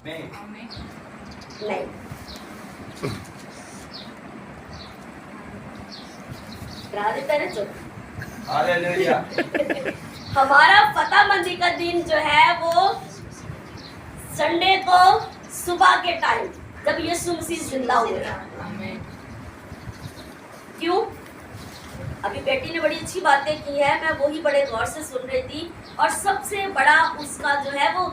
نہیں. ڈرا دیتا ہے نا چپ. ہمارا فتح مندی کا دن جو ہے وہ سنڈے کو صبح کے ٹائم جب یسوع مسیح زندہ ہوئے. کیوں؟ ابھی بیٹی نے بڑی اچھی باتیں کی ہیں, میں وہی بڑے غور سے سن رہی تھی, اور سب سے بڑا اس کا جو ہے وہ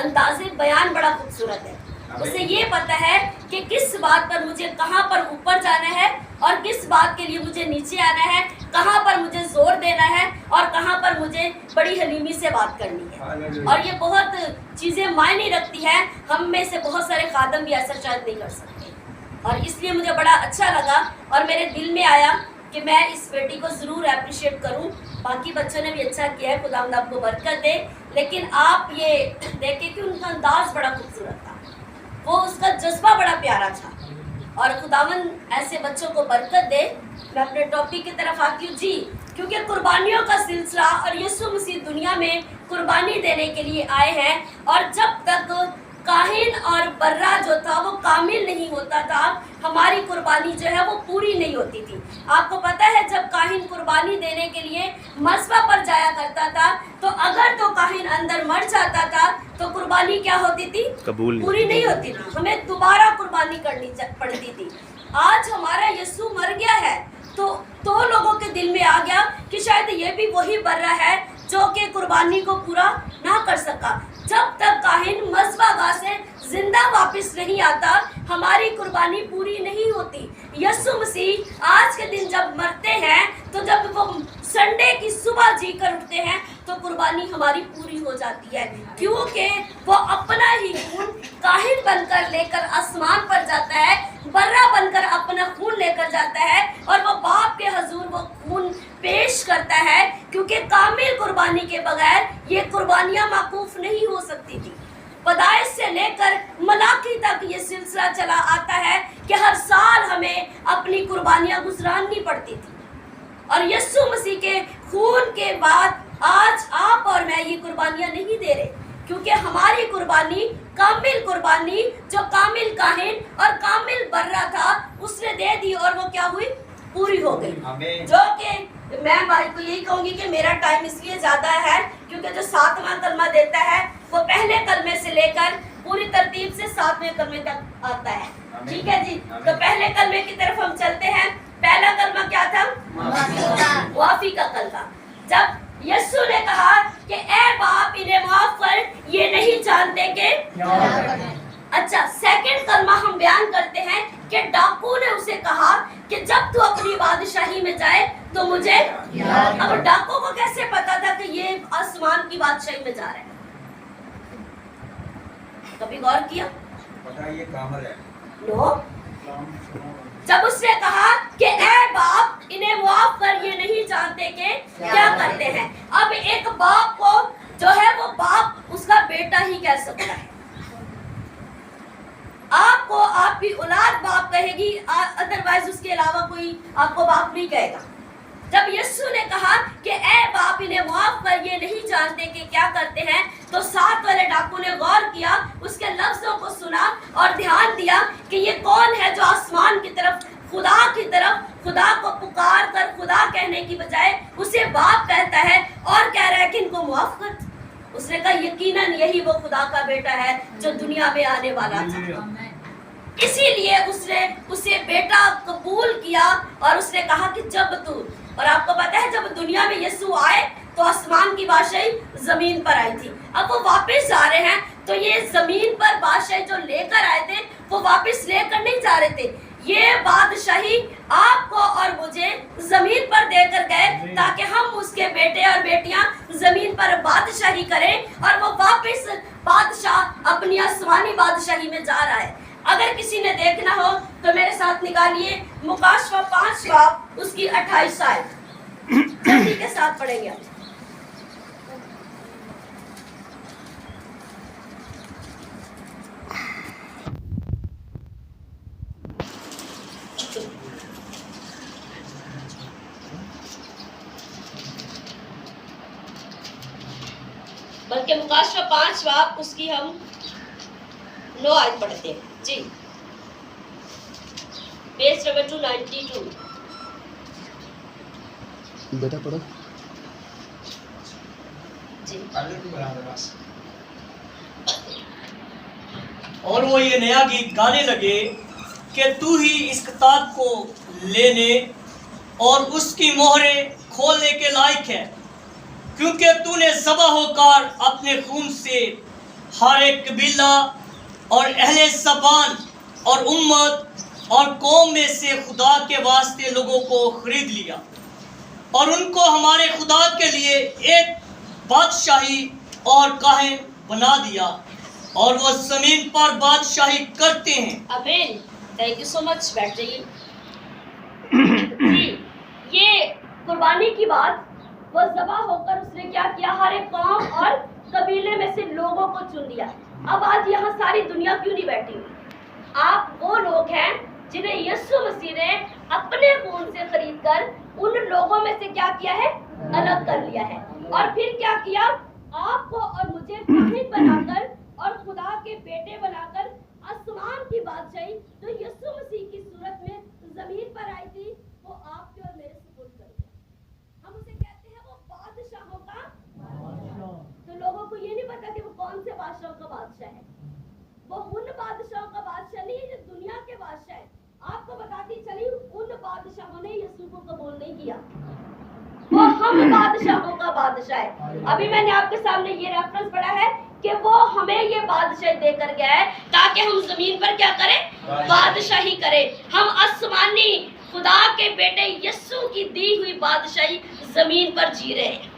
انداز بیان بڑا خوبصورت ہے. اسے یہ پتا ہے کہ کس بات پر مجھے کہاں پر اوپر جانا ہے اور کس بات کے لیے مجھے نیچے آنا ہے, کہاں پر مجھے زور دینا ہے اور کہاں پر مجھے بڑی حلیمی سے بات کرنی ہے. اور یہ بہت چیزیں معنی رکھتی ہیں. ہم میں سے بہت سارے خادم بھی ایسا شاید نہیں کر سکتے, اور اس لیے مجھے بڑا اچھا لگا اور میرے دل میں آیا کہ میں اس بیٹی کو ضرور اپریشیٹ کروں. باقی بچوں نے بھی اچھا کیا ہے, خداوند آپ کو برکت دے. لیکن آپ یہ دیکھیں کہ ان کا انداز بڑا خوبصورت تھا, وہ اس کا جذبہ بڑا پیارا تھا, اور خداوند ایسے بچوں کو برکت دے. میں اپنے ٹاپک کی طرف آتی ہوں جی, کیونکہ قربانیوں کا سلسلہ اور یسوع مسیح دنیا میں قربانی دینے کے لیے آئے ہیں, اور جب تک کاہن اور برہ جو تھا وہ کامل نہیں ہوتا تھا, ہماری قربانی جو ہے وہ پوری نہیں ہوتی تھی. آپ کو پتہ ہے جب کاہن قربانی دینے کے لیے مذبح پر جایا کرتا تھا تو اگر تو کاہن اندر مر جاتا تھا تو قربانی کیا ہوتی تھی؟ پوری نہیں ہوتی تھی, ہمیں دوبارہ قربانی کرنی پڑتی تھی. آج ہمارا یسوع مر گیا ہے تو دو لوگوں کے دل میں آ گیا کہ شاید یہ بھی وہی برہ ہے جو کہ قربانی کو پورا نہ کر سکا. جب تک کاہن مذبح گاہ سے زندہ واپس نہیں آتا ہماری قربانی پوری نہیں ہوتی. یسوع مسیح آج کے دن جب مرتے ہیں تو جب وہ سنڈے کی صبح جی کر اٹھتے ہیں تو قربانی ہماری پوری ہو جاتی ہے, کیونکہ وہ اپنا ہی خون کاہن بن کر لے کر آسمان پر جاتا ہے, برہ بن کر اپنا خون لے کر جاتا ہے, اور وہ باپ کے حضور وہ خون پیش کرتا ہے, کیونکہ کامل قربانی کے بغیر یہ قربانیاں موقوف نہیں ہو سکتی تھی. پیدائش سے لے کر ملاکی تک یہ سلسلہ چلا آتا ہے کہ ہر سال ہمیں اپنی قربانیاں گزرانی پڑتی تھی, اور یسوع مسیح کے خون کے بعد آج آپ اور میں یہ قربانیاں نہیں دے رہے, کیونکہ ہماری قربانی کامل قربانی جو کامل کاہن اور کامل برہ تھا اس نے دے دی, اور وہ کیا ہوئی؟ پوری ہو گئی. جو کہ میں بھائی کو یہی کہوں گی کہ میرا ٹائم اس لیے زیادہ ہے کیونکہ جو 7واں کلمہ دیتا ہے وہ پہلے کلمے سے لے کر پوری ترتیب سے 7ویں کلمے تک آتا ہے. ٹھیک ہے جی, تو پہلے کلمے کی طرف ہم چلتے ہیں. پہلا کلمہ کیا تھا؟ معافی کا کلمہ. جب یسوع نے کہا کہ اے باپ انہیں معاف کر, یہ نہیں جانتے کہ اچھا. سیکنڈ کلمہ ہم بیان کرتے ہیں کہ ڈاکو نے اسے کہا کہ جب تو اپنی بادشاہی میں جائے تو مجھے. اب ڈاکو کو کیسے پتا تھا کہ یہ آسمان کی بادشاہی میں جا رہا ہے؟ کبھی غور کیا؟ یہ کامل ہے. نو. جب اس نے کہا کہ اے باپ انہیں معاف کر, یہ نہیں جانتے کہ کیا کرتے ہیں. اب ایک باپ کو جو ہے وہ باپ اس کا بیٹا ہی کہہ سکتا ہے. آپ کو آپ کی اولاد باپ کہے گی, ادروائز اس کے علاوہ کوئی آپ کو باپ نہیں کہے گا. جب یسوع نے کہا کہ اے باپ انہیں معاف کر, یہ نہیں جانتے کہ کیا کرتے ہیں, تو 7 والے ڈاکو نے غور کیا, اس کے لفظوں کو سنا اور دھیان دیا کہ یہ کون ہے جو آسمان کی طرف, خدا کی طرف, خدا کو پکار کر خدا کہنے کی بجائے اسے باپ کہتا ہے اور کہہ رہا ہے کہ ان کو معاف کر. اس نے کہا یقیناً یہی وہ خدا کا بیٹا ہے جو دنیا میں آنے والا تھا. اسی لیے اس نے اسے بیٹا قبول کیا, اور اس نے کہا کہ جب تو, اور آپ کو پتا ہے جب دنیا میں یسوع آئے تو آسمان کی بادشاہی زمین پر آئی تھی. اب وہ واپس جا رہے ہیں تو یہ زمین پر بادشاہی جو لے کر آئے تھے وہ واپس لے کر نہیں جا رہے تھے. یہ بادشاہی آپ کو اور مجھے زمین پر دے کر گئے تاکہ ہم اس کے بیٹے اور بیٹیاں زمین پر بادشاہی کریں, اور وہ واپس بادشاہ اپنی آسمانی بادشاہی میں جا رہا ہے. اگر کسی نے دیکھنا ہو تو میرے ساتھ نکالیے مکاشفہ 5 باب اس کی 28 آیت, جلدی کے ساتھ پڑھیں گے. بلکہ مکاشفہ 5 باب اس کی ہم 9 आयत पढ़ते हैं जी, पेज नंबर 292। बेटा पढ़ो जी। पहले तो बराबर बस। और वो ये नया गीत गाने लगे कि तू ही इस किताब को लेने और उसकी मोहरें खोलने के लायक है, क्योंकि तूने ज़बा होकर अपने खून से हर एक कबीला और अहले ज़बान और उम्मत और कौम में से खुदा के वास्ते लोगों को खरीद लिया और उनको हमारे खुदा के लिए एक बादशाही और काहिन बना दिया, और वो ज़मीन पर बादशाही करते हैं। आमीन। थैंक यू सो मच, बैठ जाइए जी। ये कुर्बानी की बात, वो ज़बा होकर उसने क्या किया, हर एक कौम और कबीले में से लोगों को चुन लिया। अब आज यहाँ सारी दुनिया क्यों नहीं बैठी हुई? आप वो लोग हैं जिन्हें यीशु मसीह ने अपने खून से खरीद कर उन लोगों में से क्या किया है, अलग कर लिया है, और फिर क्या किया, आपको और मुझे काहिन बनाकर और खुदा के बेटे बनाकर आसमान की बादशाही जो यीशु मसीह की सूरत में जमीन पर आई थी, वो आपके और मेरे सुपुर्द कर दिया। हम उसे कहते हैं वो बादशाहों का बादशाह। तो लोगों को ये नहीं पता कि वो कौन से बादशाहों का बादशाह है। वो उन बादशाहों का बादशाह नहीं है जो दुनिया के बादशाह है। आपको बताती चली, उन बादशाहों ने यीशु को कबूल नहीं किया, वो हम बादशाहों का बादशाह है। अभी मैंने आपके सामने ये रेफरेंस पढ़ा है कि वो हमें ये बादशाही देकर गया है ताकि हम जमीन पर क्या करें, बादशाही करें। हम आसमानी खुदा के बेटे यीशु की दी हुई बादशाही जमीन पर जी रहे हैं।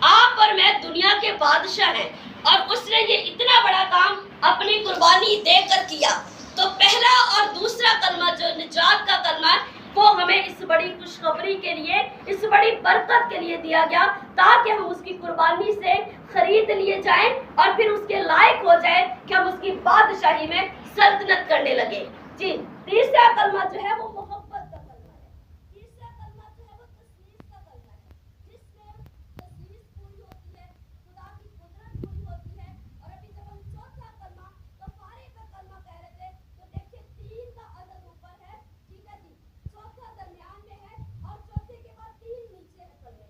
आप और मैं दुनिया के बादशाह हैं, और उसने ये इतना बड़ा काम अपनी कुर्बानी देकर किया। तो पहला और दूसरा कलमा जो निजात का कलमा, वो हमें इस बड़ी खुशखबरी के लिए, इस बड़ी बरकत के लिए दिया गया, ताकि हम उसकी कुर्बानी से खरीद लिए जाएं और फिर उसके लायक हो जाए कि हम उसकी बादशाही में सल्तनत करने लगे जी। तीसरा कलमा जो है वो मोहब्बत का कलमा है। तीसरा कलमा जो है वो तस्लीस का कलमा है, जिसमें तस्लीस पूरी होती है, खुदा की कुदरत पूरी होती है। और अभी जब हम चौथा कलमा कफारे का कलमा कह रहे थे, तो देखिए 3 का अदद ऊपर है, ठीक है जी, चौथा दरमियान में है और चौथे के बाद 3 नीचे है कलमे।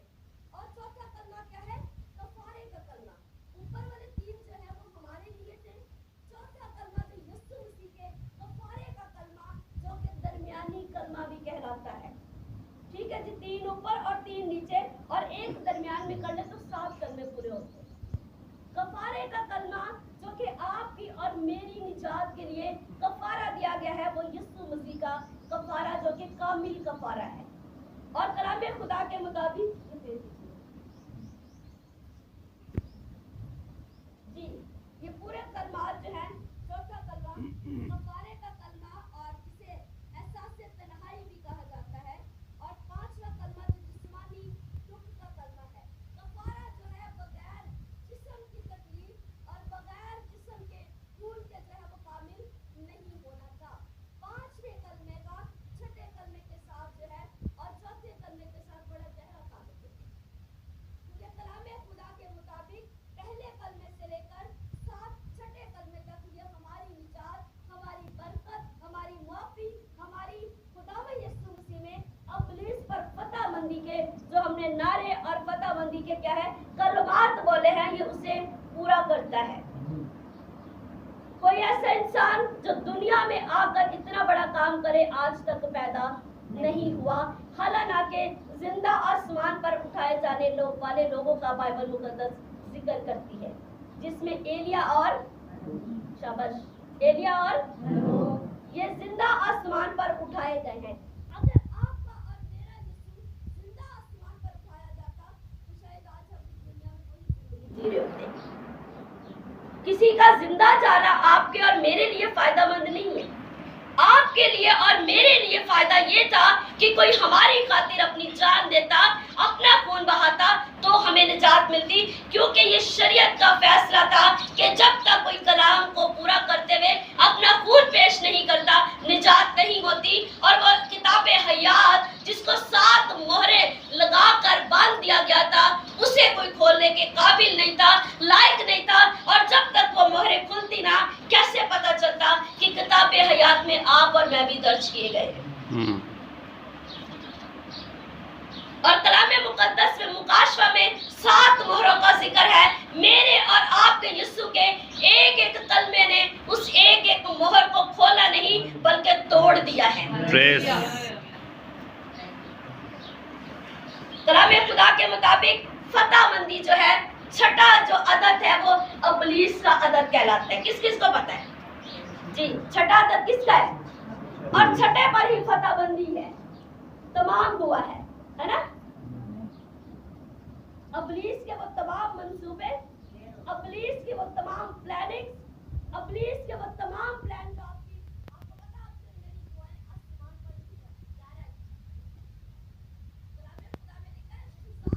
और चौथा कलमा क्या है, कफारे का कलमा। ऊपर वाले 3 जो है वो हमारे लिए थे, चौथा कलमा जो यीशु मसीह के कफारे का कलमा, जो कि दरमियानी कलमा भी कहलाता है, ठीक है जी। 3 ऊपर और 3 नीचे और एक दरमियान में कर ले तो 7 कलमे पूरे होते हैं। कफारे का कलमा जो कि आपकी और मेरी निजात के लिए कफारा दिया गया है, वो यीशु मसीह का कफारा जो कि कामिल कफारा है। और कलाम खुदा के मुताबिक जी, ये पूरे कलमात जो हैं, चौथा कलमा कफारे का कलमा, और इसे एहसास तन्हाई भी कहा जाता है। और 5वां कलमा जो जिस्मानी दुख का कलमा है। कफारा जो है बगैर जिस्म की तकलीफ और बगैर जिस्म के खून के जो है वो कामिल नहीं होना था। 5वें कलमे का छठे कलमे के साथ जो है और चौथे कलमे के साथ बड़ा गहरा ताल्लुक है, क्योंकि कलाम खुदा के मुताबिक पहले कलमे से लेकर 7 छठे कलमे तक ये हमारी निजात, हमारी बरकत, हमारी मुआफी, हमारी खुदावंद यीशु मसीह में अबलीस पर फतहमंदी के जो हमने नारे और फतहमंदी के क्या है कलमात बोले हैं, ये उसे पूरा करता है। कोई ऐसा इंसान जो दुनिया में आकर इतना बड़ा काम करे आज तक पैदा नहीं हुआ, हालांकि जिंदा आसमान पर उठाए जाने वाले लोगों का बाइबल मुकद्दस जिक्र करती है, जिसमें एलिया और शाबाश, एलिया और ये जिंदा आसमान पर उठाए गए हैं। अगर आपका और मेरा यीशु जिंदा आसमान पर उठाया जाता तो शायद आज हम इस दुनिया में कोई जिंदगी जी रहे होते। किसी का जिंदा जाना आपके और मेरे लिए फायदेमंद नहीं है। आपके लिए और मेरे लिए फायदा ये था कि कोई हमारी खातिर अपनी जान देता, अपना खून बहाता, तो हमें निजात मिलती, क्योंकि ये शरीयत का फैसला था कि जब तक कोई कलाम को पूरा करते हुए अपना खून पेश नहीं करता, निजात नहीं होती। और वो किताबे हयात जिसको 7 मोहरें लगाकर बांध दिया गया था, उसे कोई खोलने के काबिल नहीं था, लायक नहीं था। और जब तक वो मोहरें खुलती ना, कैसे पता चलता किताब हयात में आप और मैं भी दर्ज किए गए हैं। और कलाम मुकद्दस में मुकाशवा में 7 मोहरों का जिक्र है। मेरे और आपके यीशु के एक एक कलमे ने उस एक एक मोहर को खोला नहीं बल्कि तोड़ दिया है। कलाम खुदा के मुताबिक फतहमंदी जो है, छठा जो अदद है वो इब्लीस का अदद कहलाता है। किस किस को पता है जी? छठा अदद किसका है? और छठे पर ही फतहमंदी है, तमाम हुआ है ना? इब्लीस के वो तमाम मंसूबे, इब्लीस की वो तमाम प्लानिंग, इब्लीस के वो तमाम प्लान जो आपको पता है, आपसे मेरी दुआएं आसमान पर ही जा रहा है। कलाम खुदा में लिखा है, फिजाएं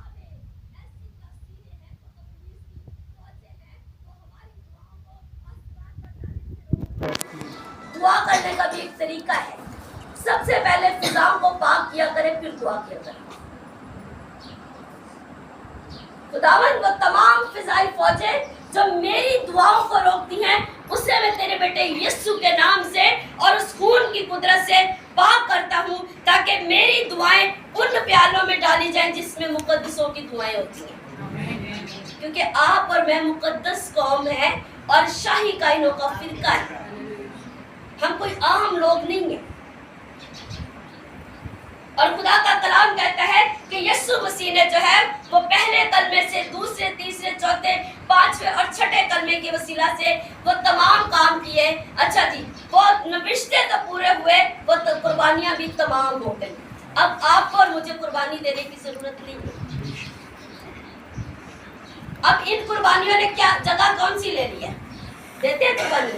ऐसी तासीरें हैं जो इब्लीस की फौजें हैं, वो हमारी दुआओं को आसमान पर जाने से रोकती हैं। दुआ करने का भी एक तरीका है। सबसे पहले फिजाओं को पाक किया करें, फिर दुआ किया करें। खुदावंद वो तमाम फिजाई फौजें जो मेरी दुआओं को रोकती हैं, उससे मैं तेरे बेटे यीशु के नाम से और उस खून की कुदरत से पाक करता हूँ, ताकि मेरी दुआएं उन प्यालों में डाली जाएं जिसमें मुकद्दसों की दुआएं होती हैं। क्योंकि आप और मैं मुकद्दस कौम है और शाही कायनों का फिरका है। हम कोई आम लोग नहीं है। और खुदा का कलाम कहता है कि यीशु मसीह ने जो है वो पहले कलमे से दूसरे, तीसरे, चौथे, पांचवें और छठे कलमे के वसीला से वो तमाम काम किए। अच्छा जी, वो रिश्ते तो पूरे हुए, वो तो कुर्बानियां भी तमाम हो गई। अब आपको और मुझे कुर्बानी देने की जरूरत नहीं है। अब इन कुर्बानियों ने क्या जगह कौन सी ले ली है? देते हैं कुर्बानी।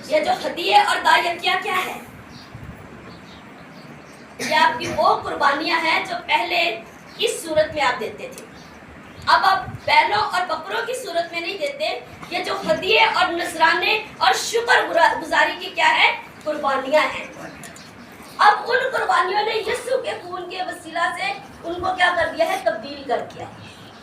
ये जो हदिये और दायतियां क्या है? ये आपकी वो कुर्बानियां हैं जो पहले इस सूरत में आप देते थे। अब आप बैलों और बकरों की सूरत में नहीं देते। ये जो हदिये और नजराने और शुक्र गुजारी की क्या है? कुर्बानियां हैं। अब उन कुर्बानियों ने यीशु के खून के वसीला से उनको क्या कर दिया है? तब्दील कर दिया।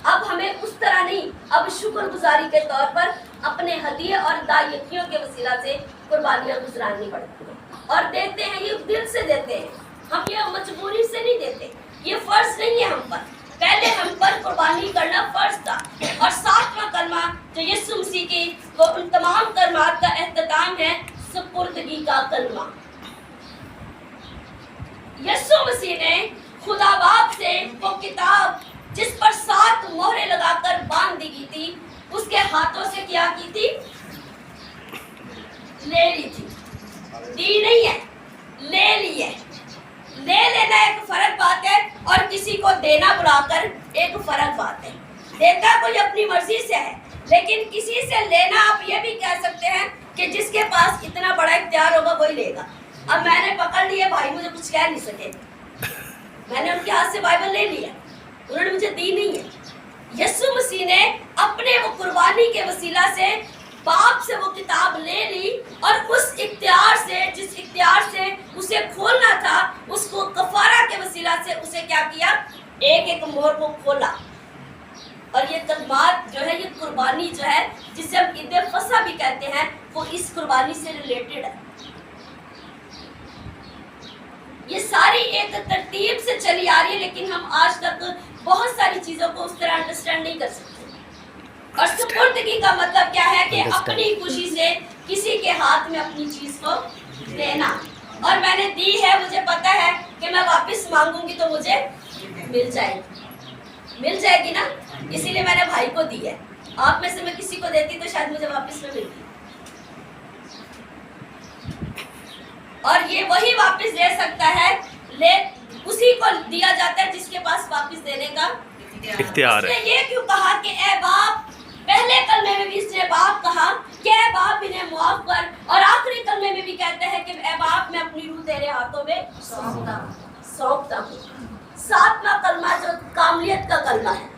अब हमें उस तरह नहीं, अब शुक्र गुजारी के तौर पर अपने हदिये और दायतियों के वसीला से कुर्बानियां गुजरानी पड़ती हैं। और देते हैं, ये दिल से देते हैं। हम ये मजबूरी से नहीं देते, ये फर्ज नहीं है हम पर। पहले हम पर कुर्बानी करना फर्ज था। और 7वां कलमा जो यीशु मसीह की वो उन तमाम कलमात का एहतमाम है, सुपुर्दगी का कलमा। यीशु मसीह ने खुदा बाप से वो किताब जिस पर 7 मोहरे लगाकर बांध दी गई थी, उसके हाथों से क्या की थी? ले ली थी। दी नहीं है, ले ली है। ले लेना एक फर्क बात है और किसी को देना बुलाकर एक फर्क बात है। देता कोई अपनी मर्जी से है, लेकिन किसी से लेना आप ये भी कह सकते हैं कि जिसके पास इतना बड़ा इख्तियार होगा वही लेगा। अब मैंने पकड़ लिया, भाई मुझे कुछ कह नहीं सके, मैंने उनके हाथ से बाइबल ले लिया, उन्होंने मुझे दी नहीं है। यीशु मसीह ने अपने वो कुर्बानी के वसीला से बाप से वो किताब ले ली और उस इख्तियार से, जिस इख्तियार से उसे खोलना था, उसको कफारा के वसीला से उसे क्या किया? एक एक मोहर को खोला। और ये कलमात जो है, ये कुर्बानी जो है जिसे हम ईद फसा भी कहते हैं, वो इस कुर्बानी से रिलेटेड है। ये सारी एक तरतीब से चली आ रही है, लेकिन हम आज तक बहुत सारी चीजों को उस तरह अंडरस्टैंड नहीं कर सकते। और सुपुर्दगी का मतलब क्या है? कि अपनी खुशी से किसी के हाथ में अपनी चीज को देना। और मैंने दी है, मुझे पता है कि मैं वापस मांगूंगी तो मुझे मिल जाएगी ना, इसीलिए मैंने भाई को दी है। आप में से मैं किसी को देती तो शायद मुझे वापस में मिलती। और ये वही वापस ले सकता है, उसी को दिया जाता है जिसके पास वापस देने का इख्तियार है। ये क्यों कहा कि ए बाप, पहले कलमे में भी इसने बाप कहा कि ए बाप इन्हें मुआफ कर, और आखिरी कलमे में भी कहते हैं कि ए बाप मैं अपनी रूह तेरे हाथों में सौंपता हूँ। 7वां कलमा जो कामिलियत का कलमा है।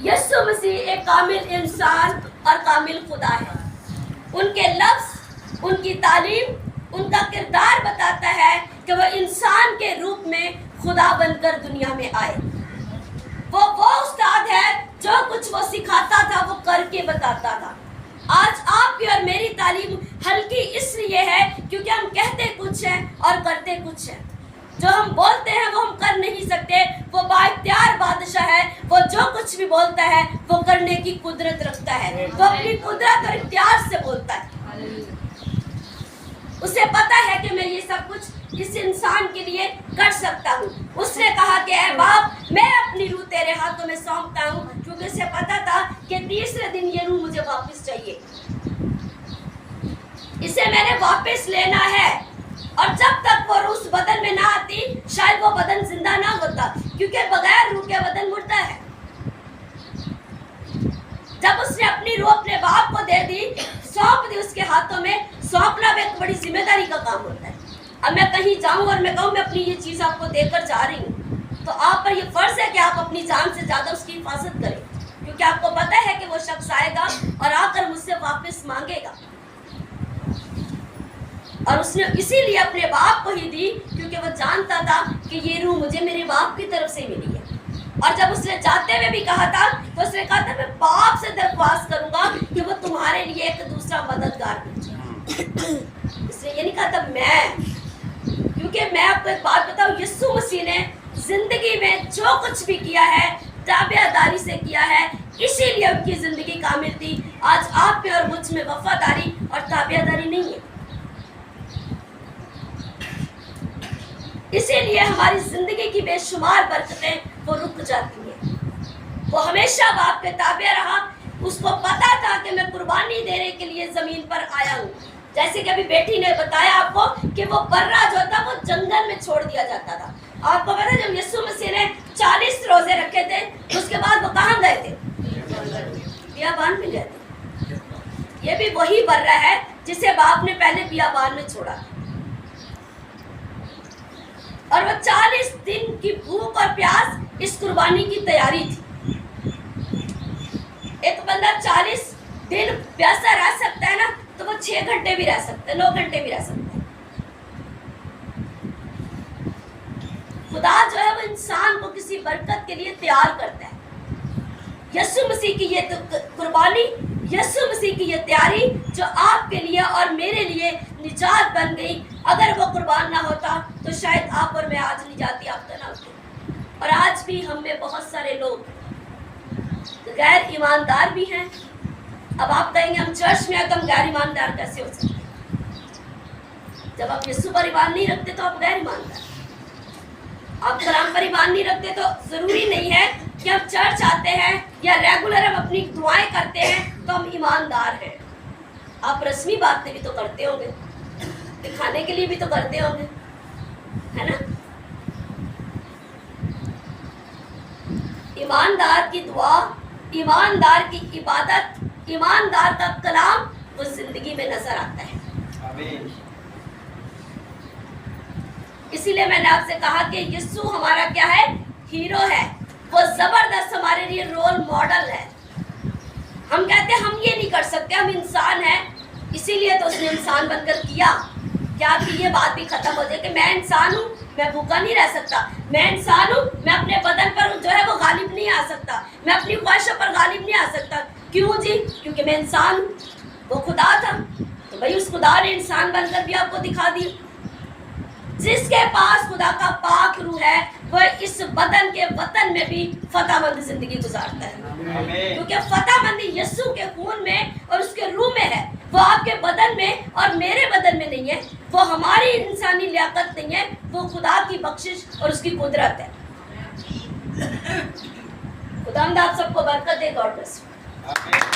यीशु मसीह एक कामिल इंसान और कामिल खुदा है। उनके लफ्ज, उनकी तालीम, उनका किरदार बताता है कि वो इंसान के रूप में खुदा बनकर दुनिया में आए। वो उस्ताद है जो कुछ वो सिखाता था वो करके बताता था। आज आपके کی اور میری تعلیم ہلکی اس لیے ہے کیونکہ ہم کہتے کچھ ہیں اور کرتے کچھ ہیں. جو ہم بولتے ہیں وہ ہم کر نہیں سکتے. وہ بااختیار بادشاہ ہے. وہ جو کچھ بھی بولتا ہے وہ کرنے کی قدرت رکھتا ہے. وہ اپنی قدرت اور اختیار سے بولتا ہے. اسے پتا ہے کہ میں یہ سب کچھ اس انسان کے لیے کر سکتا ہوں. اس نے کہا کہ اے باپ میں اپنی روح تیرے ہاتھوں میں سونپتا ہوں, کیونکہ اسے پتا تھا کہ تیسرے دن یہ روح مجھے واپس چاہیے. اسے میں نے واپس لینا ہے, اور جب تک وہ روح اس بدن میں نہ آتی شاید وہ بدن زندہ نہ ہوتا, کیونکہ بغیر روح کے بدن مردہ ہے. جب اس نے اپنی روح اپنے باپ کو دے دی, سونپ دی اس کے ہاتھوں میں, سونپنا بھی ایک بڑی ذمہ داری کا کام ہوتا ہے. اب میں کہیں جاؤں اور میں کہوں میں اپنی یہ چیز آپ کو دے کر جا رہی ہوں, تو آپ پر یہ فرض ہے کہ آپ اپنی جان سے زیادہ اس کی حفاظت کریں, کیونکہ آپ کو پتہ ہے کہ وہ شخص آئے گا اور آ کر مجھ سے واپس مانگے گا. اور اس نے اسی لیے اپنے باپ کو ہی دی, کیونکہ وہ جانتا تھا کہ یہ روح مجھے میرے باپ کی طرف سے ملی ہے. اور جب اس نے جاتے ہوئے بھی کہا تھا تو اس نے کہا تھا میں باپ سے درخواست کروں گا کہ وہ تمہارے لیے ایک دوسرا مددگار بھیجے. اس نے یہ نہیں کہا تھا میں, کیونکہ میں آپ کو ایک بات بتاؤں, یسوع مسیح نے زندگی میں جو کچھ بھی کیا ہے تابع داری سے کیا ہے, اسی لیے ان کی زندگی کامل تھی. آج آپ میں اور مجھ میں وفاداری اور تابع داری نہیں ہے, اسی لیے ہماری زندگی کی بے شمار برکتیں وہ رک جاتی ہیں. وہ ہمیشہ باپ کے تابع رہا. اس کو پتا تھا کہ میں قربانی دینے کے لیے زمین پر آیا ہوں. جیسے کہ ابھی بیٹی نے بتایا آپ کو کہ وہ برہ جو تھا وہ جنگل میں چھوڑ دیا جاتا تھا. آپ کو پتا جب یسوع مسیح نے 40 روزے رکھے تھے اس کے بعد وہ کہاں گئے تھے؟ بیابان میں گئے تھے. یہ بھی وہی برہ ہے جسے باپ نے پہلے بیابان میں چھوڑا, اور وہ 40 دن کی بھوک اور پیاس اس قربانی کی تیاری تھی. ایک بندہ 40 دن پیاسا رہ سکتا ہے نا, تو وہ 6 گھنٹے بھی رہ سکتا ہے, 9 گھنٹے بھی رہ سکتا ہے. خدا جو ہے وہ انسان کو کسی برکت کے لیے تیار کرتا ہے. یسوع مسیح کی یہ قربانی, یسوع مسیح کی یہ تیاری جو آپ کے لیے اور میرے لیے نجات بن گئی, اگر وہ قربان نہ ہوتا تو شاید آپ اور میں آج نجات یافتہ نہ ہوتے. اور آج بھی ہم میں بہت سارے لوگ غیر ایماندار بھی ہیں. اب آپ کہیں گے ہم چرچ میں آ کر ہم غیر ایماندار کیسے ہو سکتے ہیں؟ جب آپ یسوع پر ایمان نہیں رکھتے تو آپ غیر ایماندار. آپ کلام پر ایمان نہیں رکھتے تو ضروری نہیں ہے کہ ہم چرچ آتے ہیں یا ریگولر ہم اپنی دعائیں کرتے ہیں تو ہم ایماندار ہیں. آپ رسمی باتیں بھی تو کرتے ہوں گے, دکھانے کے لیے بھی تو کرتے ہوں گے, ہے نا. ایماندار کی دعا, ایماندار کی عبادت, ایماندار کا کلام وہ زندگی میں نظر آتا ہے. آمین. اسی لیے میں نے آپ سے کہا کہ یسوع ہمارا کیا ہے؟ ہیرو ہے. وہ زبردست ہمارے لیے رول ماڈل ہے. ہم کہتے ہیں ہم یہ نہیں کر سکتے, ہم انسان ہیں, اسی لیے تو اس نے انسان بن کر کیا. کیا کہ یہ بات بھی ختم ہو جائے کہ میں انسان ہوں, میں بھوکا نہیں رہ سکتا, میں انسان ہوں, میں اپنے بدن پر جو ہے وہ غالب نہیں آ سکتا, میں اپنی خواہشوں پر غالب نہیں آ سکتا. کیوں جی؟ کیونکہ میں انسان ہوں. وہ خدا تھا تو بھائی اس خدا نے انسان بن کر بھی آپ کو دکھا دی. جس کے پاس خدا کا پاک روح ہے وہ اس بدن کے وطن میں بھی فتح مند زندگی گزارتا ہے, کیونکہ فتح مندی یسوع کے خون میں اور اس کے روح میں ہے. وہ آپ کے بدن میں اور میرے بدن میں نہیں ہے, وہ ہماری انسانی لیاقت نہیں ہے, وہ خدا کی بخشش اور اس کی قدرت ہے. خدا آپ سب کو برکت دے. God bless you.